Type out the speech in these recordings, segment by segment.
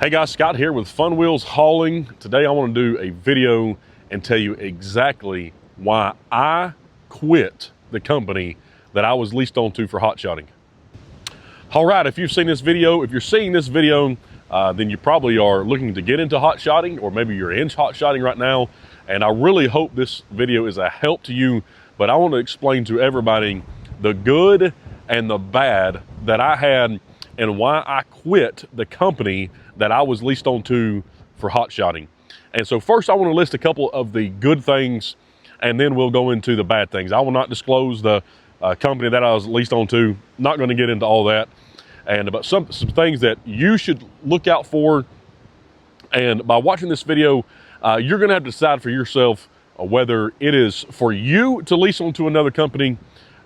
Hey guys, Scott here with Fun Wheels Hauling. Today I want to do a video and tell you exactly why I quit the company that I was leased onto for hotshotting. All right, if you've seen this video, if you're seeing this video, then you probably are looking to get into hotshotting, or maybe you're in hotshotting right now. And I really hope this video is a help to you, but I want to explain to everybody the good and the bad that I had and why I quit the company that I was leased onto for hotshotting. And so first I want to list a couple of the good things, and then we'll go into the bad things. I will not disclose the company that I was leased onto, not going to get into all that. But some things that you should look out for. And by watching this video, you're going to have to decide for yourself whether it is for you to lease onto another company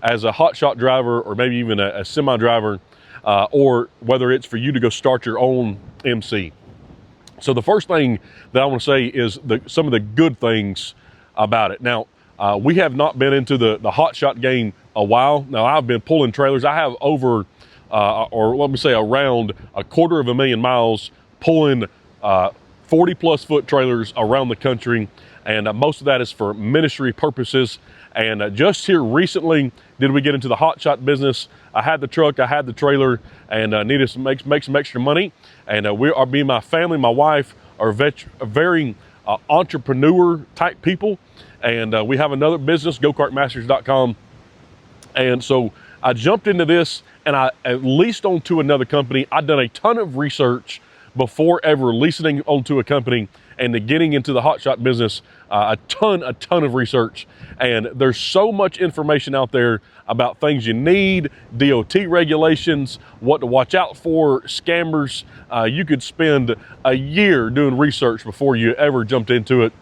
as a hotshot driver, or maybe even a semi driver, or whether it's for you to go start your own MC. So the first thing that I want to say is some of the good things about it. Now, we have not been into the hotshot game a while. Now, I've been pulling trailers. I have over, or let me say around 250,000 miles pulling 40 plus foot trailers around the country. And most of that is for ministry purposes. And just here recently, did we get into the hotshot business. I had the truck, I had the trailer, and needed to make some extra money. And me and my family, my wife, are very entrepreneur type people. And we have another business, gokartmasters.com. And so I jumped into this, and I leased onto another company. I'd done a ton of research before ever leasing onto a company and getting into the hotshot business, a ton of research. And there's so much information out there about things you need, DOT regulations, what to watch out for, scammers. You could spend a year doing research before you ever jumped into it.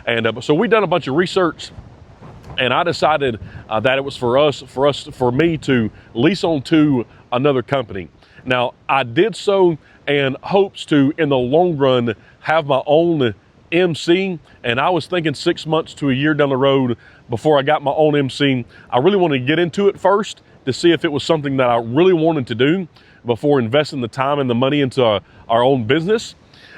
And so we done a bunch of research, and I decided that it was for me to lease onto another company. Now, I did so in hopes to, in the long run, have my own MC. And I was thinking 6 months to a year down the road before I got my own MC. I really wanted to get into it first to see if it was something that I really wanted to do before investing the time and the money into our own business.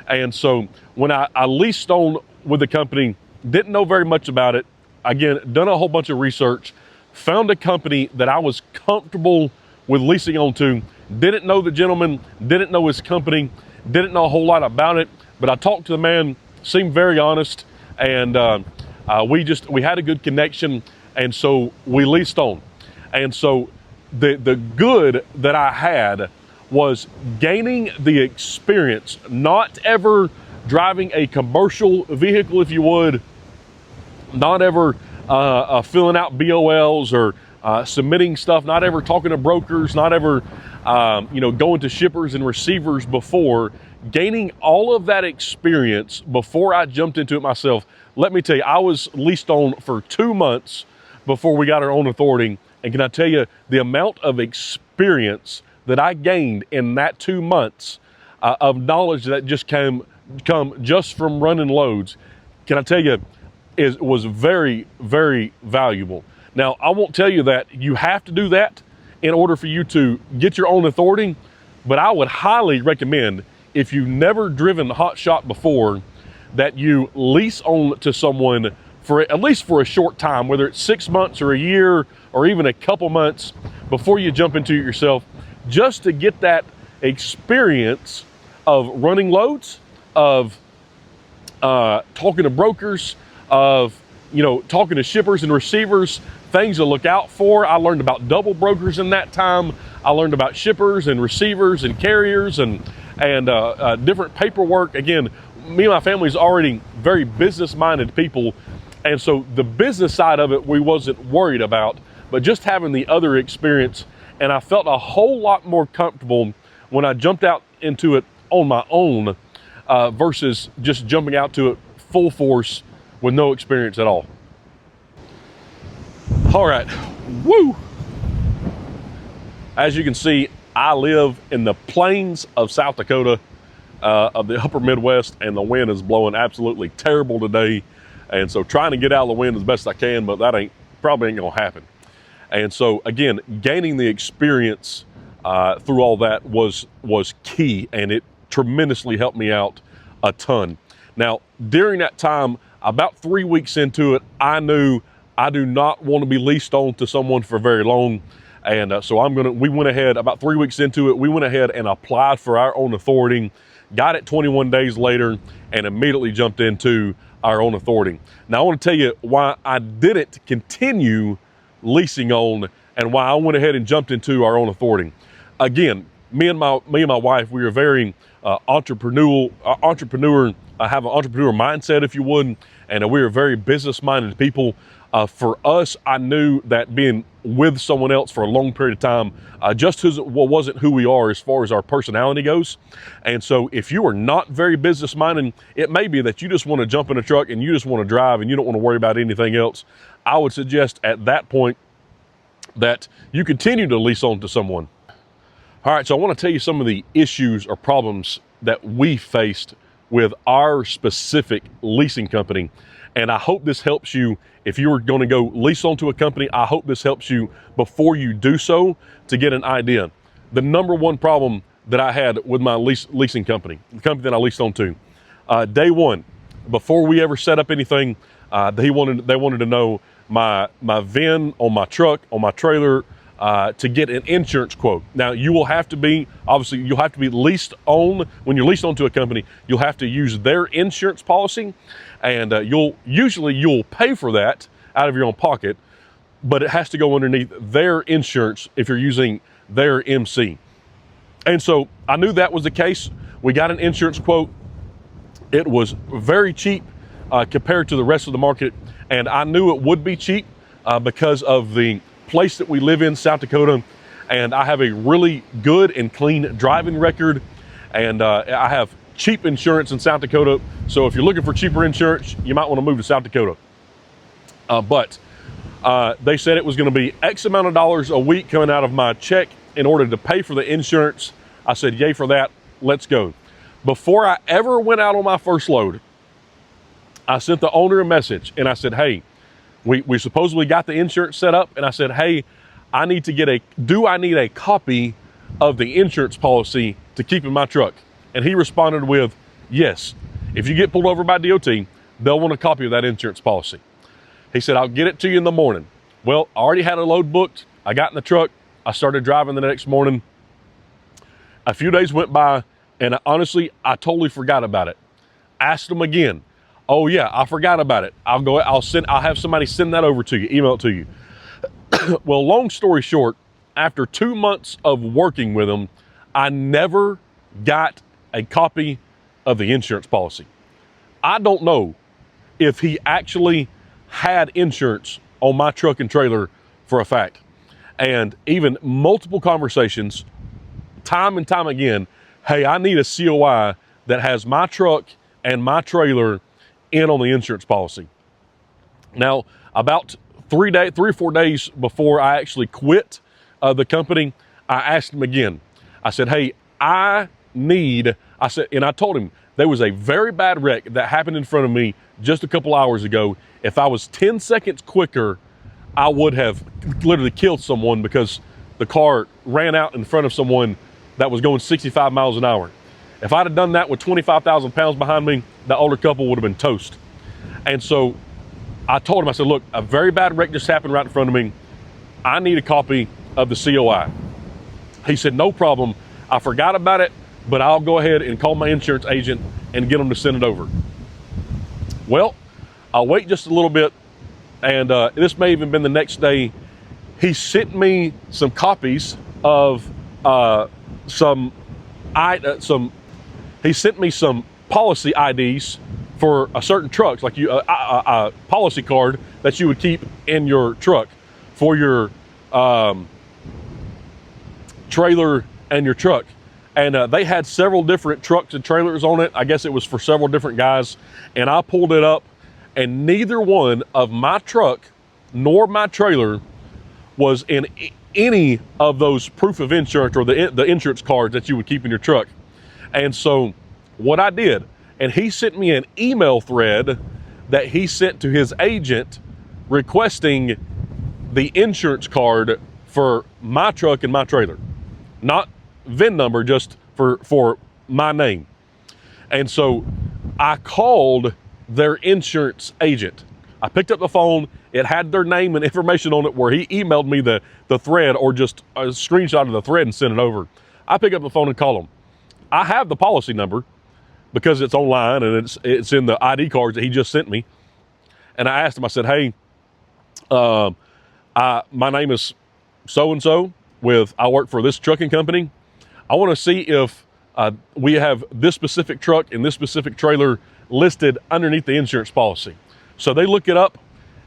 And so when I leased on with the company, didn't know very much about it. Again, done a whole bunch of research, found a company that I was comfortable with leasing onto. Didn't know the gentleman, didn't know his company, didn't know a whole lot about it, but I talked to the man, seemed very honest, and we had a good connection, and so we leased on. And so the good that I had was gaining the experience, not ever driving a commercial vehicle, if you would, not ever filling out BOLs or submitting stuff, not ever talking to brokers, not ever going to shippers and receivers before. Gaining all of that experience before I jumped into it myself. Let me tell you, I was leased on for 2 months before we got our own authority. And can I tell you the amount of experience that I gained in that 2 months of knowledge that just come just from running loads, can I tell you, was very, very valuable. Now, I won't tell you that you have to do that in order for you to get your own authority, but I would highly recommend, if you've never driven hotshot before, that you lease on to someone for at least for a short time, whether it's 6 months or a year or even a couple months before you jump into it yourself, just to get that experience of running loads, of talking to brokers, of talking to shippers and receivers, things to look out for. I learned about double brokers in that time. I learned about shippers and receivers and carriers and different paperwork. Again, me and my family's already very business-minded people, and so the business side of it we wasn't worried about, but just having the other experience, and I felt a whole lot more comfortable when I jumped out into it on my own versus just jumping out to it full force with no experience at all. All right, woo! As you can see, I live in the plains of South Dakota, of the upper Midwest, and the wind is blowing absolutely terrible today. And so trying to get out of the wind as best I can, but that probably ain't gonna happen. And so again, gaining the experience through all that was key, and tremendously helped me out a ton. Now, during that time, about 3 weeks into it, I knew I do not want to be leased on to someone for very long. And so we went ahead, about 3 weeks into it, we went ahead and applied for our own authority, got it 21 days later, and immediately jumped into our own authority. Now, I want to tell you why I didn't continue leasing on and why I went ahead and jumped into our own authority. Again, me and my wife, we are very entrepreneur, have an entrepreneur mindset, if you would, and we are very business-minded people. For us, I knew that being with someone else for a long period of time just wasn't who we are as far as our personality goes. And so if you are not very business-minded, it may be that you just want to jump in a truck and you just want to drive and you don't want to worry about anything else. I would suggest at that point that you continue to lease on to someone. All right, so I want to tell you some of the issues or problems that we faced with our specific leasing company. And I hope this helps you. If you were going to go lease onto a company, I hope this helps you before you do so to get an idea. The number one problem that I had with my leasing company, the company that I leased onto, day one, before we ever set up anything, they wanted to know my VIN on my truck, on my trailer, to get an insurance quote. Now, you'll have to be leased on. When you're leased onto a company, you'll have to use their insurance policy, and you'll pay for that out of your own pocket, but it has to go underneath their insurance if you're using their MC. And so I knew that was the case. We got an insurance quote. It was very cheap compared to the rest of the market, and I knew it would be cheap because of the place that we live in, South Dakota, and I have a really good and clean driving record, and I have cheap insurance in South Dakota. So if you're looking for cheaper insurance, you might want to move to South Dakota. But they said it was going to be X amount of dollars a week coming out of my check in order to pay for the insurance. I said, yay for that, let's go. Before I ever went out on my first load, I sent the owner a message and I said, hey, we supposedly got the insurance set up, and I said, hey, do I need a copy of the insurance policy to keep in my truck? And he responded with, yes. If you get pulled over by DOT, they'll want a copy of that insurance policy. He said, I'll get it to you in the morning. Well, I already had a load booked. I got in the truck. I started driving the next morning. A few days went by, and honestly, I totally forgot about it. Asked them again. Oh yeah, I forgot about it. I'll have somebody send that over to you, email it to you. Well, long story short, after 2 months of working with him, I never got a copy of the insurance policy. I don't know if he actually had insurance on my truck and trailer for a fact. And even multiple conversations, time and time again, hey, I need a COI that has my truck and my trailer in on the insurance policy. Now, about 3 or 4 days before I actually quit the company, I asked him again. I said, hey, and I told him there was a very bad wreck that happened in front of me just a couple hours ago. If I was 10 seconds quicker, I would have literally killed someone because the car ran out in front of someone that was going 65 miles an hour. If I'd have done that with 25,000 pounds behind me, the older couple would have been toast. And so I told him, I said, look, a very bad wreck just happened right in front of me. I need a copy of the COI. He said, no problem. I forgot about it, but I'll go ahead and call my insurance agent and get them to send it over. Well, I'll wait just a little bit, and this may even been the next day. He sent me some copies of he sent me some policy IDs for a certain trucks, like a policy card that you would keep in your truck for your trailer and your truck. And they had several different trucks and trailers on it. I guess it was for several different guys. And I pulled it up, and neither one of my truck nor my trailer was in any of those proof of insurance or the insurance cards that you would keep in your truck. And so what I did, and he sent me an email thread that he sent to his agent requesting the insurance card for my truck and my trailer. Not VIN number, just for my name. And so I called their insurance agent. I picked up the phone. It had their name and information on it where he emailed me the thread, or just a screenshot of the thread and sent it over. I pick up the phone and call them. I have the policy number because it's online and it's in the ID cards that he just sent me. And I asked him, I said, hey, my name is so-and-so I work for this trucking company. I want to see if we have this specific truck and this specific trailer listed underneath the insurance policy. So they look it up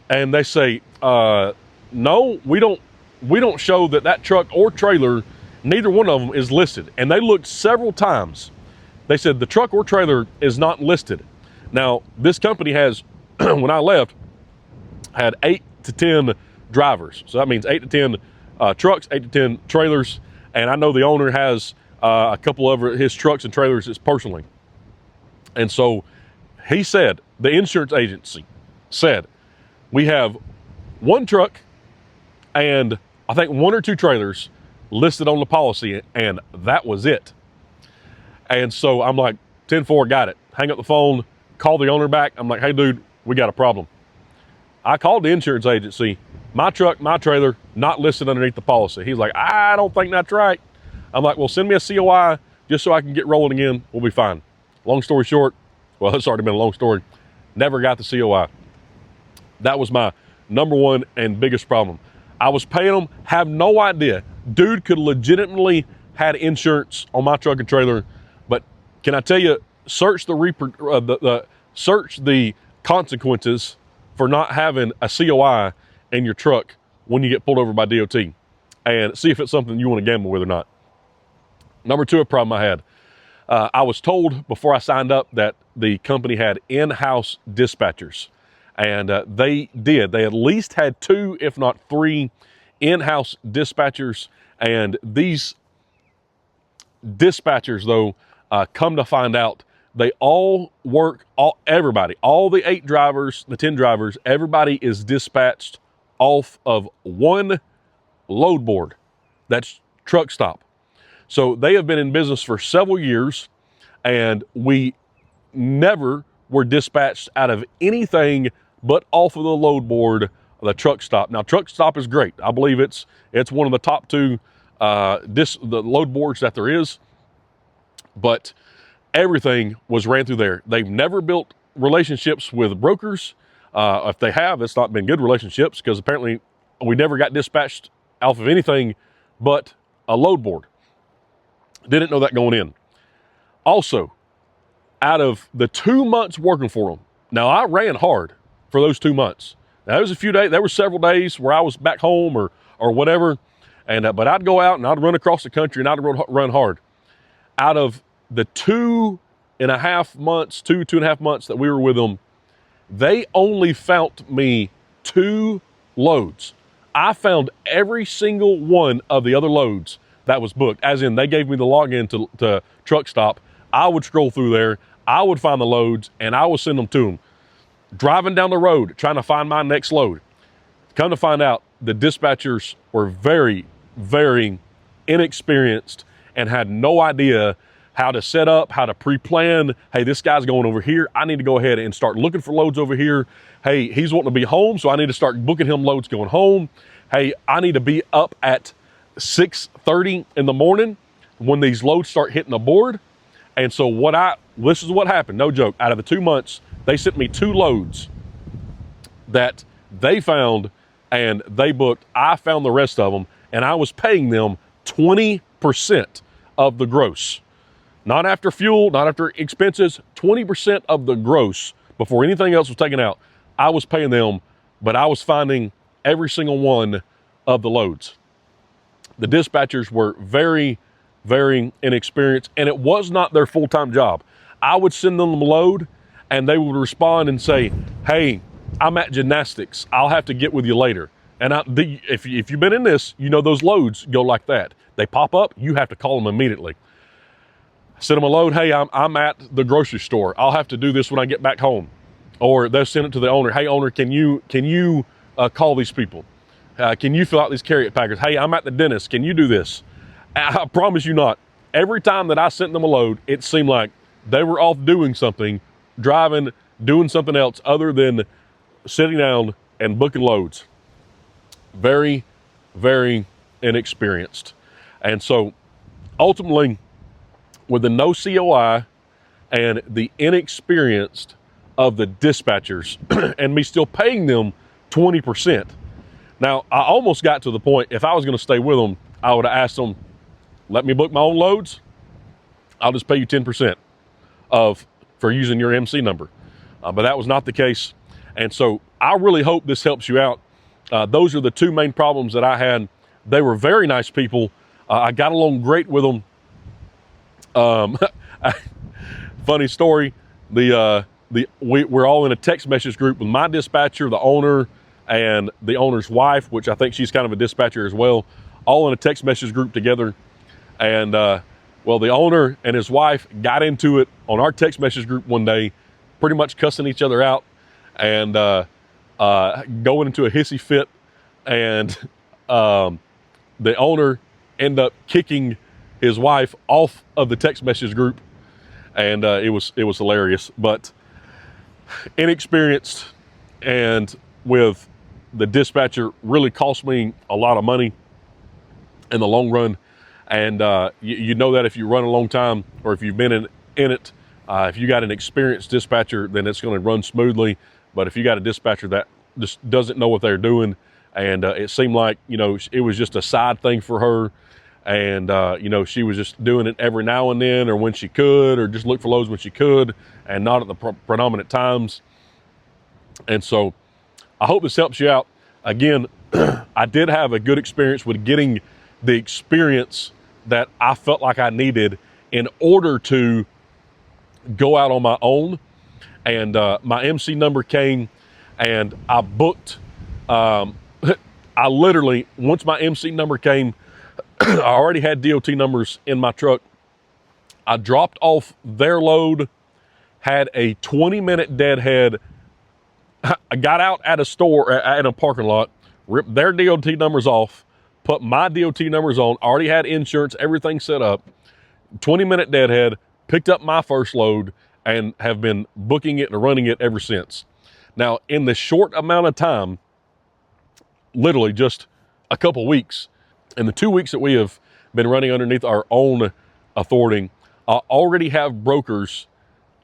and they say, no, we don't show that truck or trailer, neither one of them is listed. And they looked several times. They said the truck or trailer is not listed. Now, this company has, when I left, had 8 to 10 drivers. So that means 8 to 10 trucks, 8 to 10 trailers. And I know the owner has a couple of his trucks and trailers personally. And so he said, the insurance agency said, we have 1 truck and I think 1 or 2 trailers listed on the policy, and that was it. And so I'm like, 10-4, got it. Hang up the phone, call the owner back. I'm like, hey dude, we got a problem. I called the insurance agency, my truck, my trailer, not listed underneath the policy. He's like, I don't think that's right. I'm like, well, send me a COI just so I can get rolling again. We'll be fine. Long story short, well, it's already been a long story. Never got the COI. That was my number one and biggest problem. I was paying them, have no idea. Dude could legitimately had insurance on my truck and trailer, but can I tell you, search search the consequences for not having a COI in your truck when you get pulled over by DOT, and see if it's something you want to gamble with or not. Number 2, a problem I had. I was told before I signed up that the company had in-house dispatchers, and they did. They at least had 2, if not 3, in-house dispatchers. And these dispatchers, though, come to find out, they all work, everybody, all the 8 drivers, the 10 drivers, everybody is dispatched off of 1 load board. That's truck stop. So they have been in business for several years, and we never were dispatched out of anything but off of the load board, the truck stop. Now, truck stop is great. I believe it's one of the top 2 the load boards that there is, but everything was ran through there. They've never built relationships with brokers. If they have, it's not been good relationships, because apparently we never got dispatched off of anything but a load board. Didn't know that going in. Also, out of the 2 months working for them, now I ran hard for those 2 months. Now, there was a few days, there were several days where I was back home or whatever, and but I'd go out and I'd run across the country and I'd run hard. Out of the 2.5 months, 2.5 months that we were with them, they only found me 2 loads. I found every single one of the other loads that was booked, as in they gave me the login to truck stop. I would scroll through there, I would find the loads, and I would send them to them. Driving down the road, trying to find my next load. Come to find out, the dispatchers were very, very inexperienced and had no idea how to set up, how to pre-plan. Hey, this guy's going over here. I need to go ahead and start looking for loads over here. Hey, he's wanting to be home, so I need to start booking him loads going home. Hey, I need to be up at 6:30 in the morning when these loads start hitting the board. And so this is what happened, no joke. Out of the 2 months, they sent me 2 loads that they found and they booked. I found the rest of them, and I was paying them 20% of the gross. Not after fuel, not after expenses, 20% of the gross before anything else was taken out. I was paying them, but I was finding every single one of the loads. The dispatchers were very, very inexperienced, and it was not their full-time job. I would send them a load, and they would respond and say, hey, I'm at gymnastics. I'll have to get with you later. And if you've been in this, you know those loads go like that. They pop up, you have to call them immediately. Send them a load, hey, I'm at the grocery store. I'll have to do this when I get back home. Or they'll send it to the owner. Hey, owner, can you call these people? Can you fill out these carrot packers? Hey, I'm at the dentist. Can you do this? I promise you not. every time that I sent them a load, it seemed like they were off doing something, driving, doing something else other than sitting down and booking loads. Very, very inexperienced. And so ultimately, with the no COI and the inexperienced of the dispatchers and me still paying them 20%. Now, I almost got to the point, if I was going to stay with them, I would have asked them, let me book my own loads. I'll just pay you 10% for using your MC number. But that was not the case. And so I really hope this helps you out. Those are the two main problems that I had. They were very nice people. I got along great with them. Funny story, we're all in a text message group with my dispatcher, the owner, and the owner's wife, which I think she's kind of a dispatcher as well, all in a text message group together. And well, the owner and his wife got into it on our text message group one day, pretty much cussing each other out and going into a hissy fit. And the owner ended up kicking his wife off of the text message group. And it was hilarious, but inexperienced and with the dispatcher really cost me a lot of money in the long run. And you know that if you run a long time or if you've been in it, if you got an experienced dispatcher, then it's going to run smoothly. But if you got a dispatcher that just doesn't know what they're doing, and it seemed like, you know, it was just a side thing for her. And, you know, she was just doing it every now and then or when she could, or just look for loads when she could and not at the predominant times. And so I hope this helps you out. Again, I did have a good experience with getting the experience that I felt like I needed in order to go out on my own. And my MC number came and I booked. I literally, once my MC number came, I already had DOT numbers in my truck. I dropped off their load, had a 20-minute deadhead. I got out at a store, at a parking lot, ripped their DOT numbers off, put my DOT numbers on, already had insurance, everything set up. 20-minute deadhead, picked up my first load, and have been booking it and running it ever since. Now, in the short amount of time, literally just a couple weeks, in the 2 weeks that we have been running underneath our own authority, I already have brokers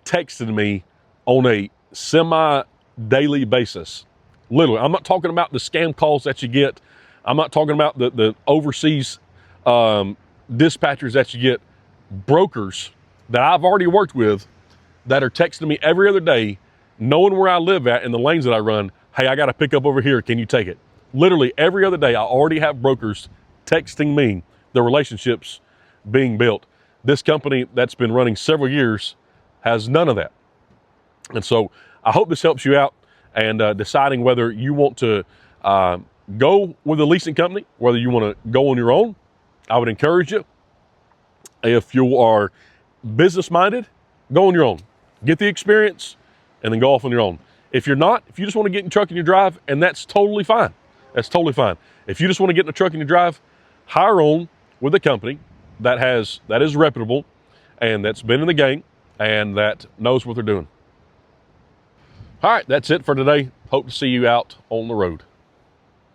texting me on a semi-daily basis. Literally, I'm not talking about the scam calls that you get. I'm not talking about the overseas dispatchers that you get. Brokers that I've already worked with that are texting me every other day, knowing where I live at and the lanes that I run. Hey, I got to pick up over here. Can you take it? Literally every other day, I already have brokers texting me the relationships being built. This company that's been running several years has none of that. And so I hope this helps you out and deciding whether you want to go with a leasing company, whether you want to go on your own. I would encourage you, if you are business minded, go on your own. Get the experience and then go off on your own. If you're not, if you just want to get in the truck and you drive, and that's totally fine. That's totally fine. If you just want to get in the truck and you drive, hire on with a company that is reputable and that's been in the game and that knows what they're doing. All right, that's it for today. Hope to see you out on the road.